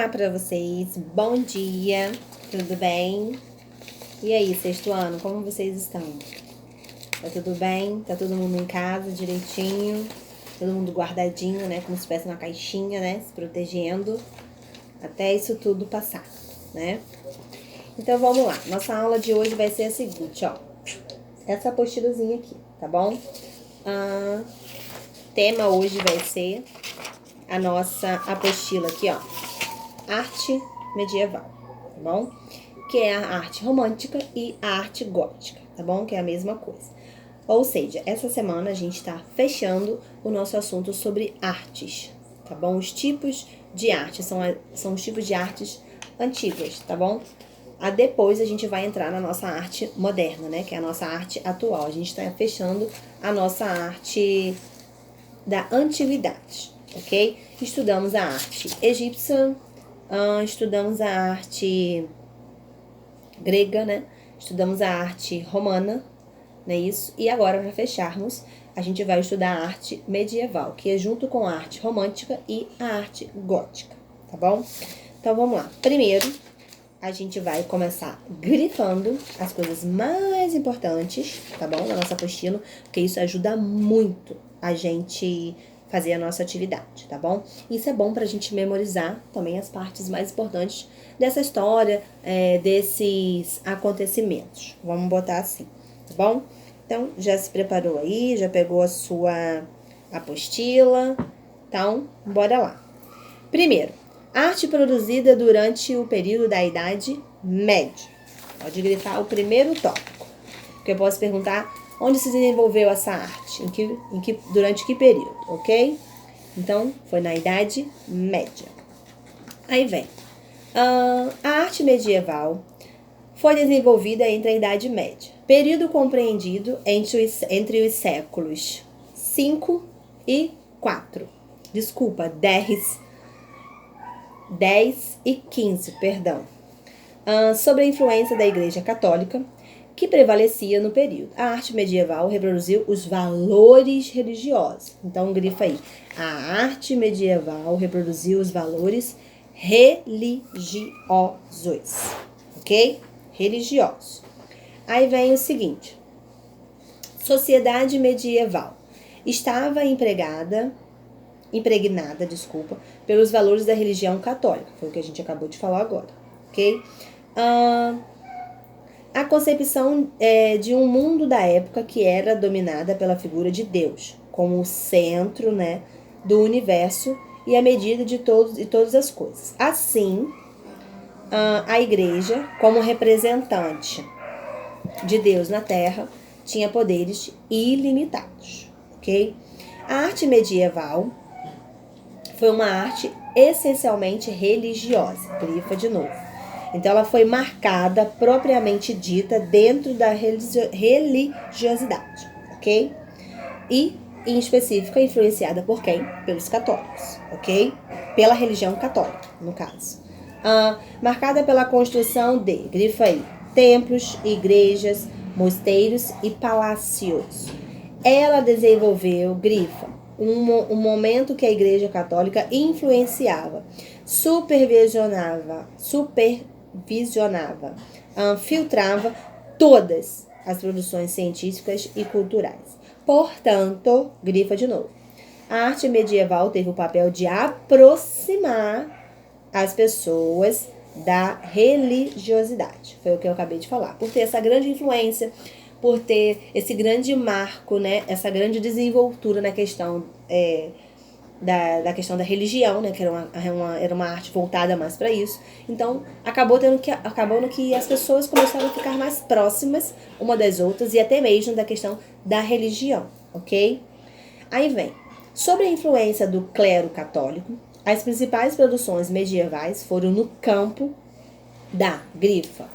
Olá para vocês, bom dia, tudo bem? E aí, sexto ano, como vocês estão? Tá tudo bem? Tá todo mundo em casa direitinho? Todo mundo guardadinho, né? Como se estivesse numa caixinha, né? Se protegendo até isso tudo passar, né? Então vamos lá, nossa aula de hoje vai ser a seguinte, ó. Essa apostilazinha aqui, tá bom? Tema hoje vai ser a nossa apostila aqui, ó. Arte medieval, tá bom? Que é a arte romântica e a arte gótica, tá bom? Que é a mesma coisa. Ou seja, essa semana a gente tá fechando o nosso assunto sobre artes, tá bom? Os tipos de arte, são os tipos de artes antigas, tá bom? Depois a gente vai entrar na nossa arte moderna, né? Que é a nossa arte atual. A gente tá fechando a nossa arte da antiguidade, ok? Estudamos a arte egípcia, estudamos a arte grega, né? Estudamos a arte romana, não é isso? E agora, para fecharmos, a gente vai estudar a arte medieval, que é junto com a arte romântica e a arte gótica, tá bom? Então, vamos lá. Primeiro, a gente vai começar grifando as coisas mais importantes, tá bom? Na nossa apostila, porque isso ajuda muito a gente fazer a nossa atividade, tá bom? Isso é bom pra gente memorizar também as partes mais importantes dessa história, desses acontecimentos. Vamos botar assim, tá bom? Então, já se preparou aí, já pegou a sua apostila? Então, bora lá. Primeiro, arte produzida durante o período da Idade Média. Pode grifar o primeiro tópico, porque eu posso perguntar onde se desenvolveu essa arte, durante que período, ok? Então, foi na Idade Média. Aí vem, a arte medieval foi desenvolvida entre a Idade Média, período compreendido entre os séculos 5 e 4. Desculpa, 10 e 15, perdão. Sobre a influência da Igreja Católica, que prevalecia no período. A arte medieval reproduziu os valores religiosos. Então, grifa aí. A arte medieval reproduziu os valores religiosos. Ok? Religiosos. Aí vem o seguinte. Sociedade medieval. Estava impregnada, pelos valores da religião católica. Foi o que a gente acabou de falar agora. Ok? A concepção de um mundo da época que era dominada pela figura de Deus, como o centro, né, do universo e a medida de todas as coisas. Assim, a igreja, como representante de Deus na Terra, tinha poderes ilimitados, ok? A arte medieval foi uma arte essencialmente religiosa, grifa de novo. Então, ela foi marcada, propriamente dita, dentro da religiosidade, ok? E, em específico, influenciada por quem? Pelos católicos, ok? Pela religião católica, no caso. Marcada pela construção de, grifa aí, templos, igrejas, mosteiros e palácios. Ela desenvolveu, grifa, um momento que a Igreja Católica influenciava, supervisionava, filtrava todas as produções científicas e culturais. Portanto, grifa de novo, a arte medieval teve o papel de aproximar as pessoas da religiosidade. Foi o que eu acabei de falar. Por ter essa grande influência, por ter esse grande marco, né? Essa grande desenvoltura na questão da questão da religião, né? Que era uma arte voltada mais para isso. Então, acabando que as pessoas começaram a ficar mais próximas uma das outras e até mesmo da questão da religião, ok? Aí vem, sobre a influência do clero católico, as principais produções medievais foram no campo da grifa.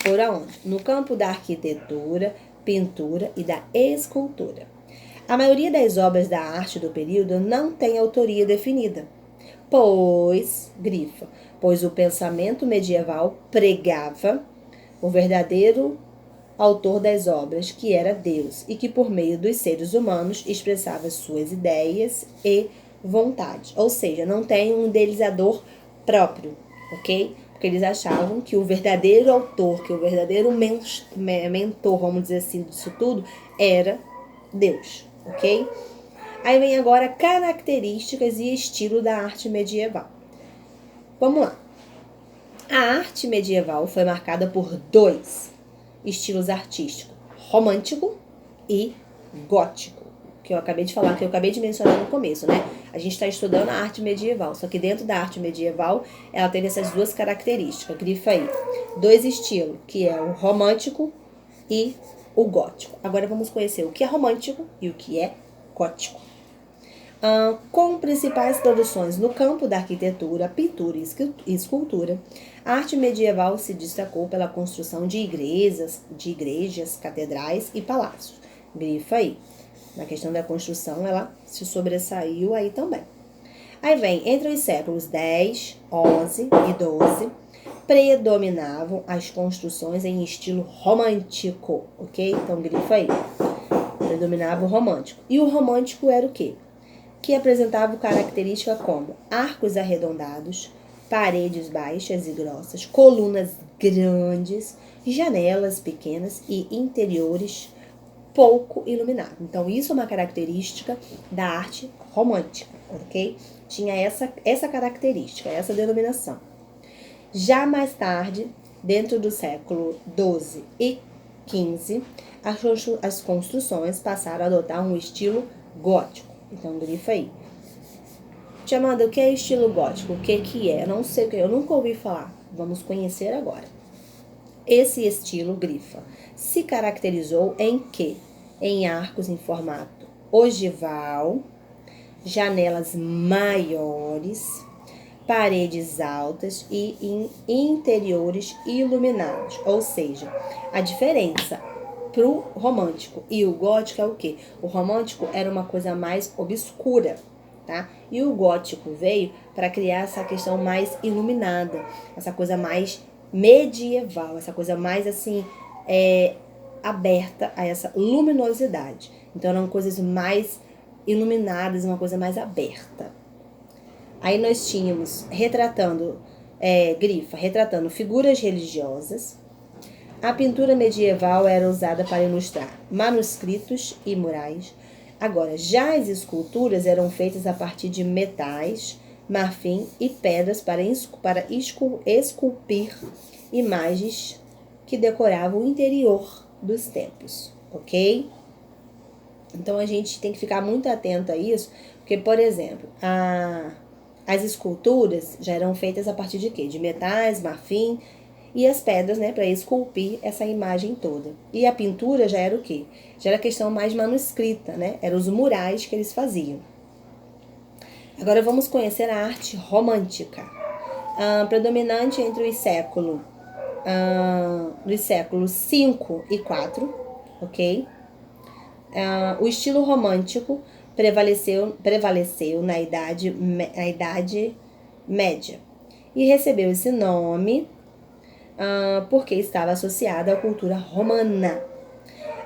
Foram onde? No campo da arquitetura, pintura e da escultura. A maioria das obras da arte do período não tem autoria definida, pois o pensamento medieval pregava o verdadeiro autor das obras, que era Deus, e que por meio dos seres humanos expressava suas ideias e vontade. Ou seja, não tem um idealizador próprio, ok? Porque eles achavam que o verdadeiro autor, que o verdadeiro mentor, vamos dizer assim, disso tudo, era Deus, ok? Aí vem agora características e estilo da arte medieval. Vamos lá. A arte medieval foi marcada por dois estilos artísticos, romântico e gótico, que eu acabei de falar, que eu acabei de mencionar no começo, né? A gente está estudando a arte medieval, só que dentro da arte medieval ela teve essas duas características, grifa aí. Dois estilos, que é o romântico e o gótico. Agora vamos conhecer o que é romântico e o que é gótico. Com principais produções no campo da arquitetura, pintura e escultura, a arte medieval se destacou pela construção de igrejas, catedrais e palácios. Grifa aí. Na questão da construção, ela se sobressaiu aí também. Aí vem, entre os séculos 10, 11 e 12, predominavam as construções em estilo romântico, ok? Então, grifa aí. Predominava o romântico. E o romântico era o quê? Que apresentava características como arcos arredondados, paredes baixas e grossas, colunas grandes, janelas pequenas e interiores pouco iluminados. Então, isso é uma característica da arte romântica, ok? Tinha essa característica, essa denominação. Já mais tarde, dentro do século XII e XV, as construções passaram a adotar um estilo gótico. Então, grifa aí. Tia Amanda, o que é estilo gótico? O que é? Eu não sei o que é, eu nunca ouvi falar. Vamos conhecer agora. Esse estilo, grifa, se caracterizou em quê? Em arcos em formato ogival, janelas maiores, paredes altas e em interiores iluminados. Ou seja, a diferença pro romântico e o gótico é o quê? O romântico era uma coisa mais obscura, tá? E o gótico veio para criar essa questão mais iluminada, essa coisa mais medieval, essa coisa mais assim, aberta a essa luminosidade. Então eram coisas mais iluminadas, uma coisa mais aberta. Aí nós tínhamos retratando figuras religiosas. A pintura medieval era usada para ilustrar manuscritos e murais. Agora, já as esculturas eram feitas a partir de metais, marfim e pedras para esculpir imagens que decoravam o interior dos templos, ok? Então, a gente tem que ficar muito atento a isso, porque, por exemplo, as esculturas já eram feitas a partir de quê? De metais, marfim e as pedras, né, para esculpir essa imagem toda. E a pintura já era o quê? Já era questão mais manuscrita, né? Eram os murais que eles faziam. Agora vamos conhecer a arte romântica. Predominante entre os séculos 5 e 4, ok? O estilo romântico prevaleceu na Idade Média e recebeu esse nome porque estava associada à cultura romana.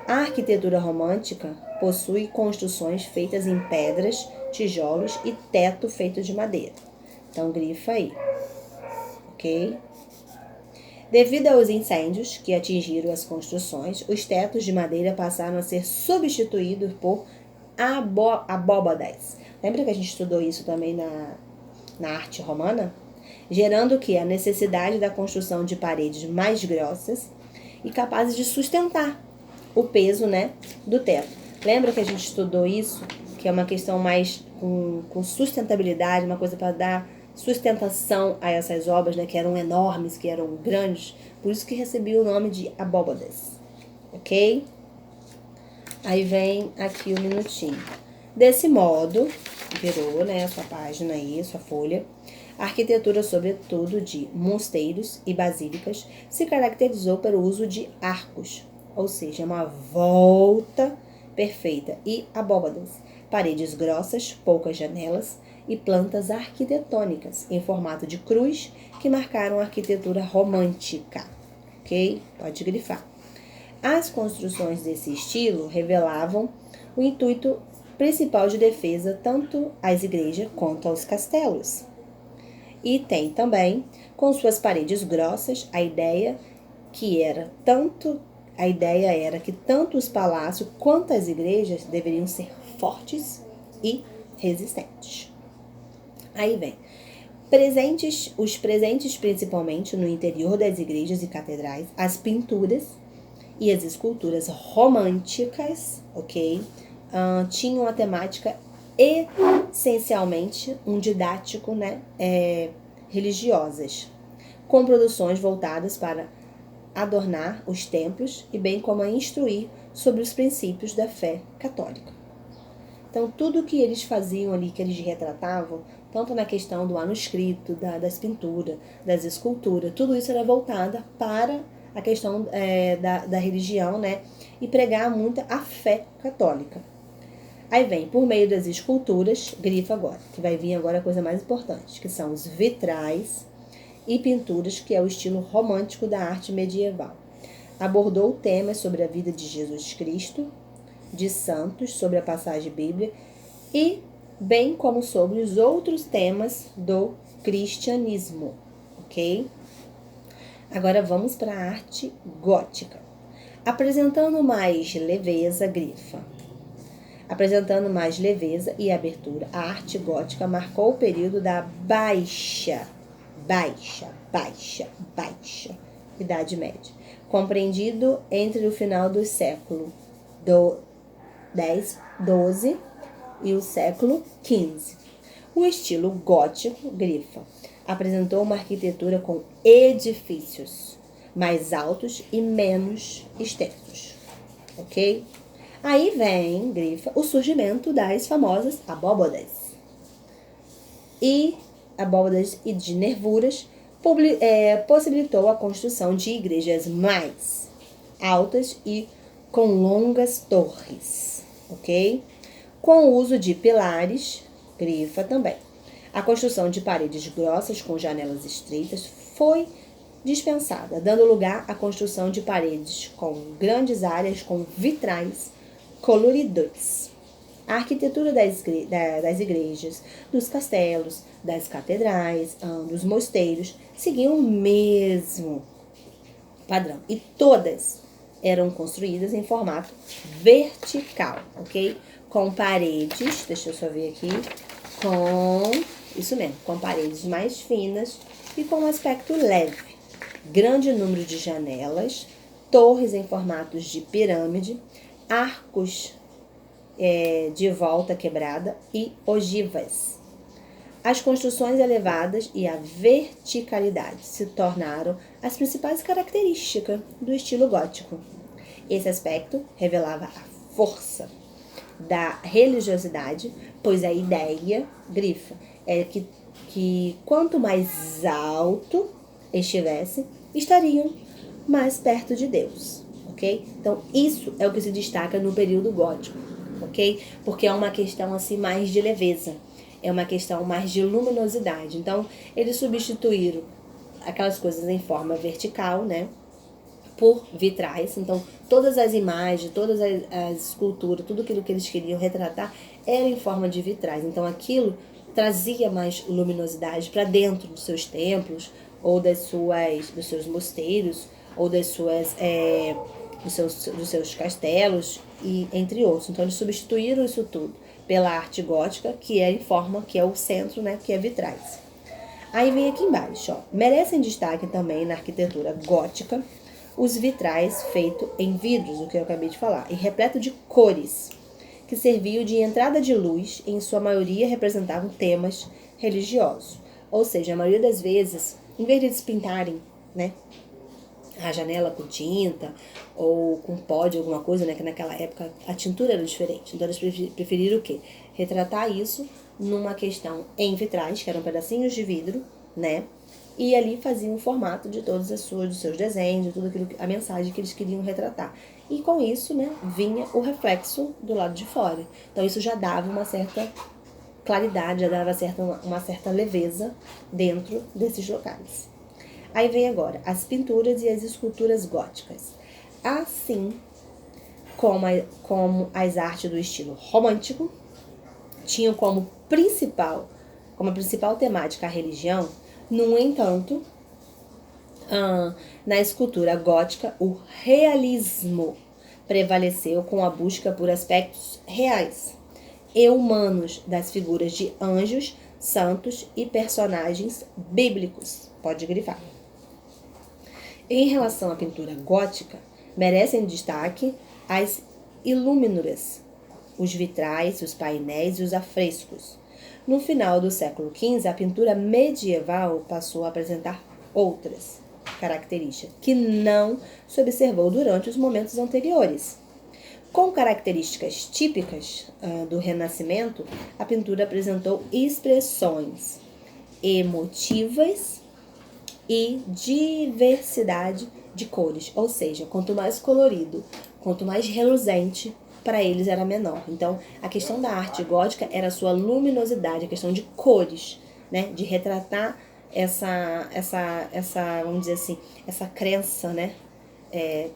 A arquitetura romântica possui construções feitas em pedras, tijolos e teto feito de madeira. Então, grifa aí, ok? Devido aos incêndios que atingiram as construções, os tetos de madeira passaram a ser substituídos por abóbadas. Lembra que a gente estudou isso também na arte romana? Gerando o que? A necessidade da construção de paredes mais grossas e capazes de sustentar o peso, né, do teto. Lembra que a gente estudou isso? Que é uma questão mais com sustentabilidade, uma coisa para dar sustentação a essas obras, né, que eram enormes, que eram grandes, por isso que recebia o nome de abóbadas, ok? Aí vem aqui o minutinho. Desse modo, virou, né, a sua página aí, a sua folha. A arquitetura, sobretudo de mosteiros e basílicas, se caracterizou pelo uso de arcos, ou seja, uma volta perfeita, e abóbadas, paredes grossas, poucas janelas e plantas arquitetônicas em formato de cruz que marcaram a arquitetura romântica, ok? Pode grifar. As construções desse estilo revelavam o intuito principal de defesa tanto às igrejas quanto aos castelos. E tem também, com suas paredes grossas, a ideia era que tanto os palácios quanto as igrejas deveriam ser fortes e resistentes. Aí vem, os presentes principalmente no interior das igrejas e catedrais, as pinturas e as esculturas românticas, ok? Tinham a temática essencialmente um didático, né, religiosas, com produções voltadas para adornar os templos e bem como a instruir sobre os princípios da fé católica. Então, tudo que eles faziam ali, que eles retratavam, tanto na questão do manuscrito, das pinturas, das esculturas, tudo isso era voltado para a questão da religião, né? E pregar muito a fé católica. Aí vem, por meio das esculturas, grifa agora, que vai vir agora a coisa mais importante, que são os vitrais e pinturas, que é o estilo romântico da arte medieval. Abordou temas sobre a vida de Jesus Cristo, de santos, sobre a passagem bíblica e bem como sobre os outros temas do cristianismo, ok? Agora vamos para a arte gótica. Apresentando mais leveza, grifa. Apresentando mais leveza e abertura, a arte gótica marcou o período da baixa Idade Média, compreendido entre o final do século XII e o século XV. O estilo gótico, grifa, apresentou uma arquitetura com edifícios mais altos e menos extensos, ok? Aí vem, grifa, o surgimento das famosas abóbadas e de nervuras possibilitou a construção de igrejas mais altas e com longas torres, ok? Com o uso de pilares, grifa também. A construção de paredes grossas com janelas estreitas foi dispensada, dando lugar à construção de paredes com grandes áreas com vitrais coloridos. A arquitetura das igrejas, dos castelos, das catedrais, dos mosteiros seguiam o mesmo padrão e todas eram construídas em formato vertical, ok? Com paredes, deixa eu só ver aqui, com paredes mais finas e com um aspecto leve. Grande número de janelas, torres em formatos de pirâmide, arcos de volta quebrada e ogivas. As construções elevadas e a verticalidade se tornaram as principais características do estilo gótico. Esse aspecto revelava a força da religiosidade, pois a ideia, grifa, é que quanto mais alto estivesse, estariam mais perto de Deus, ok? Então, isso é o que se destaca no período gótico, ok? Porque é uma questão assim mais de leveza, é uma questão mais de luminosidade. Então, eles substituíram aquelas coisas em forma vertical, né, por vitrais. Então, todas as imagens, todas as esculturas, tudo aquilo que eles queriam retratar era em forma de vitrais. Então, aquilo trazia mais luminosidade para dentro dos seus templos, ou dos seus mosteiros, ou dos seus castelos, e entre outros. Então, eles substituíram isso tudo pela arte gótica, que é em forma, que é o centro, né, que é vitrais. Aí vem aqui embaixo, ó. Merecem destaque também na arquitetura gótica os vitrais feitos em vidros, o que eu acabei de falar, e repleto de cores, que serviam de entrada de luz e em sua maioria representavam temas religiosos. Ou seja, a maioria das vezes, em vez de eles pintarem, né, a janela com tinta ou com pó de alguma coisa, né, que naquela época a tintura era diferente. Então eles preferiram o quê? Retratar isso numa questão em vitrais, que eram pedacinhos de vidro, né? E ali faziam o formato de todos os seus desenhos, de tudo aquilo, a mensagem que eles queriam retratar. E com isso, né, vinha o reflexo do lado de fora. Então isso já dava uma certa claridade, já dava uma certa leveza dentro desses locais. Aí vem agora as pinturas e as esculturas góticas. Assim como as artes do estilo romântico tinham como principal temática a religião, No entanto, na escultura gótica, o realismo prevaleceu com a busca por aspectos reais e humanos das figuras de anjos, santos e personagens bíblicos. Pode grifar. Em relação à pintura gótica, merecem destaque as ilúminuras, os vitrais, os painéis e os afrescos. No final do século XV, a pintura medieval passou a apresentar outras características que não se observou durante os momentos anteriores. Com características típicas do Renascimento, a pintura apresentou expressões emotivas e diversidade de cores, ou seja, quanto mais colorido, quanto mais reluzente, para eles era menor. Então, a questão da arte gótica era a sua luminosidade, a questão de cores, né, de retratar essa vamos dizer assim, essa crença, né,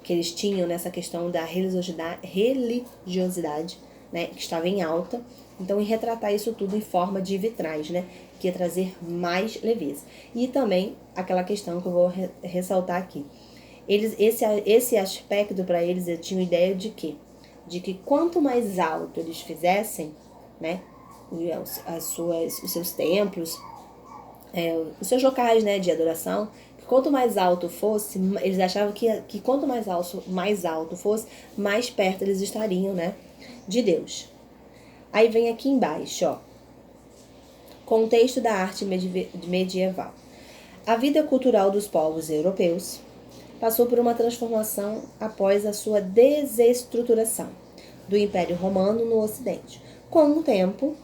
que eles tinham nessa questão da religiosidade, né, que estava em alta. Então, em retratar isso tudo em forma de vitrais, né, que ia trazer mais leveza. E também aquela questão que eu vou ressaltar aqui. Esse aspecto para eles, eu tinha ideia de quê? De que quanto mais alto eles fizessem, né, os seus templos, os seus locais, né, de adoração, que quanto mais alto fosse, eles achavam que quanto mais alto fosse, mais perto eles estariam, né, de Deus. Aí vem aqui embaixo, ó, contexto da arte medieval. A vida cultural dos povos europeus passou por uma transformação após a sua desestruturação do Império Romano no Ocidente. Com o tempo,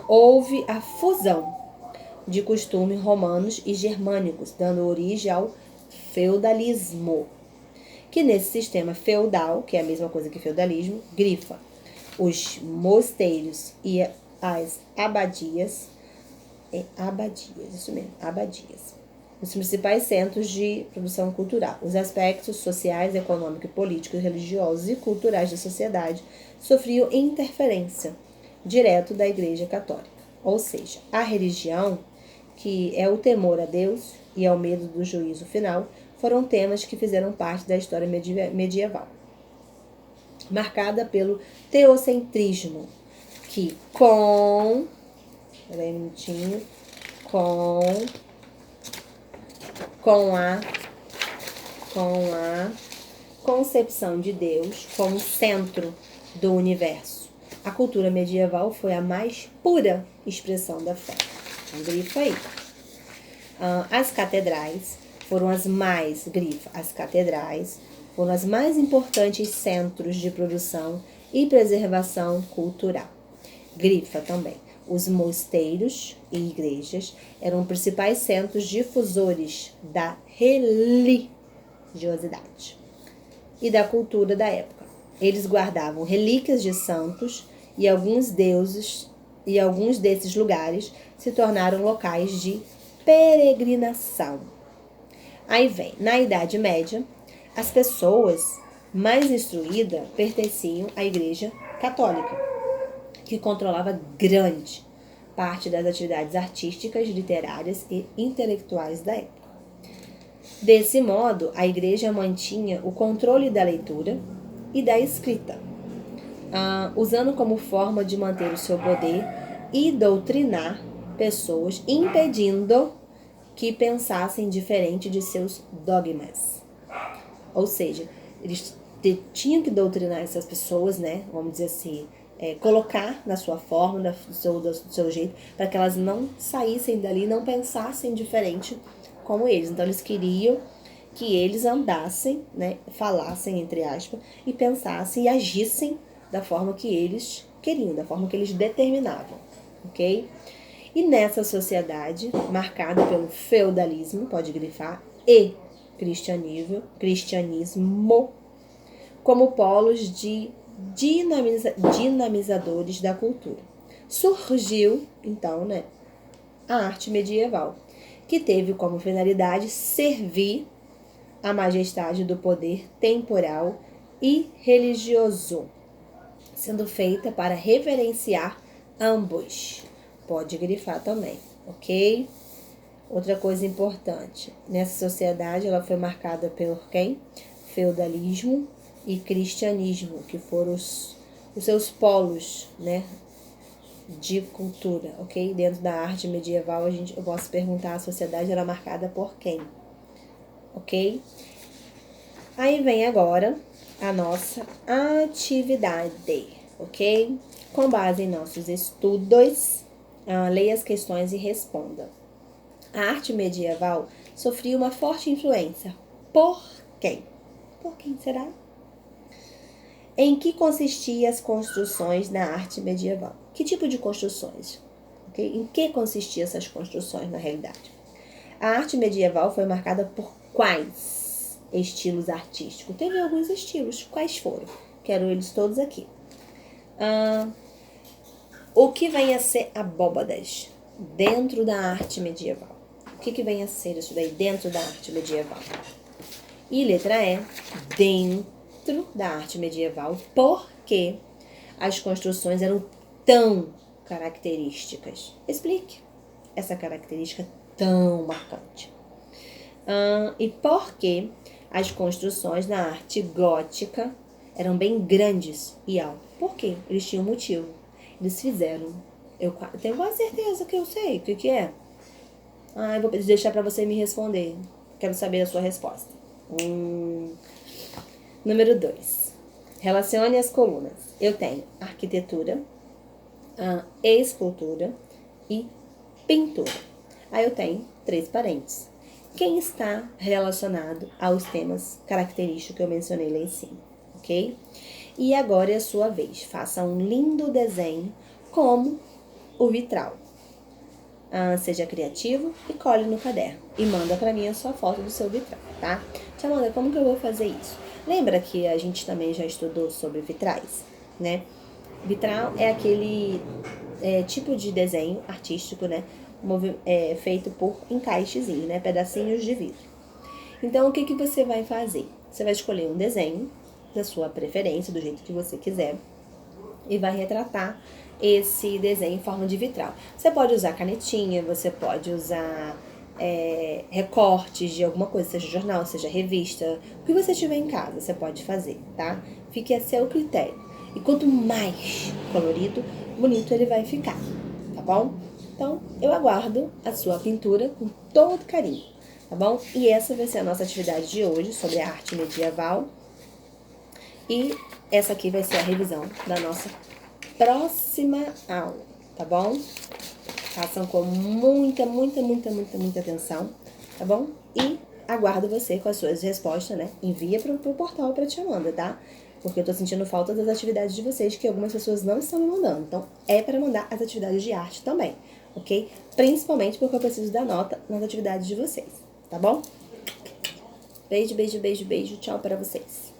houve a fusão de costumes romanos e germânicos, dando origem ao feudalismo, que nesse sistema feudal, que é a mesma coisa que feudalismo, grifa os mosteiros e as abadias, os principais centros de produção cultural. Os aspectos sociais, econômicos, políticos, religiosos e culturais da sociedade sofriam interferência direto da Igreja Católica. Ou seja, a religião, que é o temor a Deus e ao medo do juízo final, foram temas que fizeram parte da história medieval, marcada pelo teocentrismo, que com a concepção de Deus como centro do universo. A cultura medieval foi a mais pura expressão da fé. Então, grifa aí. As catedrais foram as mais importantes centros de produção e preservação cultural. Grifa também. Os mosteiros e igrejas eram os principais centros difusores da religiosidade e da cultura da época. Eles guardavam relíquias de santos e alguns desses lugares se tornaram locais de peregrinação. Aí vem, na Idade Média, as pessoas mais instruídas pertenciam à Igreja Católica, que controlava grande parte das atividades artísticas, literárias e intelectuais da época. Desse modo, a Igreja mantinha o controle da leitura e da escrita, usando como forma de manter o seu poder e doutrinar pessoas, impedindo que pensassem diferente de seus dogmas. Ou seja, eles tinham que doutrinar essas pessoas, né? Vamos dizer assim, colocar na sua forma, do seu jeito, para que elas não saíssem dali, não pensassem diferente como eles. Então, eles queriam que eles andassem, né? Falassem, entre aspas, e pensassem e agissem da forma que eles queriam, da forma que eles determinavam, ok? E nessa sociedade, marcada pelo feudalismo, pode grifar, e cristianismo, como polos de dinamizadores da cultura. Surgiu, então, né, a arte medieval, que teve como finalidade servir a majestade do poder temporal e religioso, sendo feita para reverenciar ambos. Pode grifar também, ok? Outra coisa importante, nessa sociedade ela foi marcada por quem? Feudalismo e cristianismo, que foram os seus polos, né, de cultura, ok? Dentro da arte medieval, eu posso perguntar, a sociedade era marcada por quem? Ok? Aí vem agora a nossa atividade, ok? Com base em nossos estudos, leia as questões e responda. A arte medieval sofria uma forte influência. Por quem? Por quem será? Em que consistiam as construções na arte medieval? Que tipo de construções? Okay? Em que consistiam essas construções na realidade? A arte medieval foi marcada por quais estilos artísticos? Teve alguns estilos. Quais foram? Quero eles todos aqui. O que vem a ser abóbadas dentro da arte medieval? O que vem a ser isso daí dentro da arte medieval? E letra E, dentro da arte medieval, porque as construções eram tão características. Explique essa característica tão marcante. E por que as construções na arte gótica eram bem grandes e altas? Por quê? Eles tinham um motivo. Eles fizeram. Eu tenho quase certeza que eu sei o que é. Eu vou deixar para você me responder. Quero saber a sua resposta. Número 2. Relacione as colunas. Eu tenho arquitetura, escultura e pintura. Aí eu tenho 3 parênteses. Quem está relacionado aos temas característicos que eu mencionei lá em cima, ok? E agora é a sua vez. Faça um lindo desenho como o vitral. Seja criativo e cole no caderno. E manda pra mim a sua foto do seu vitral, tá? Tia Amanda, como que eu vou fazer isso? Lembra que a gente também já estudou sobre vitrais, né? Vitral é aquele tipo de desenho artístico, né? Feito por encaixezinho, né? Pedacinhos de vidro. Então, o que você vai fazer? Você vai escolher um desenho da sua preferência, do jeito que você quiser, e vai retratar esse desenho em forma de vitral. Você pode usar canetinha, você pode usar recortes de alguma coisa, seja jornal, seja revista, o que você tiver em casa, você pode fazer, tá? Fique a seu critério. E quanto mais colorido, bonito ele vai ficar, tá bom? Então, eu aguardo a sua pintura com todo carinho, tá bom? E essa vai ser a nossa atividade de hoje sobre a arte medieval. E essa aqui vai ser a revisão da nossa próxima aula, tá bom? Façam com muita atenção, tá bom? E aguardo você com as suas respostas, né? Envia pro portal pra Tia Amanda, tá? Porque eu tô sentindo falta das atividades de vocês, que algumas pessoas não estão me mandando. Então, é para mandar as atividades de arte também, ok? Principalmente porque eu preciso da nota nas atividades de vocês, tá bom? Beijo. Tchau pra vocês.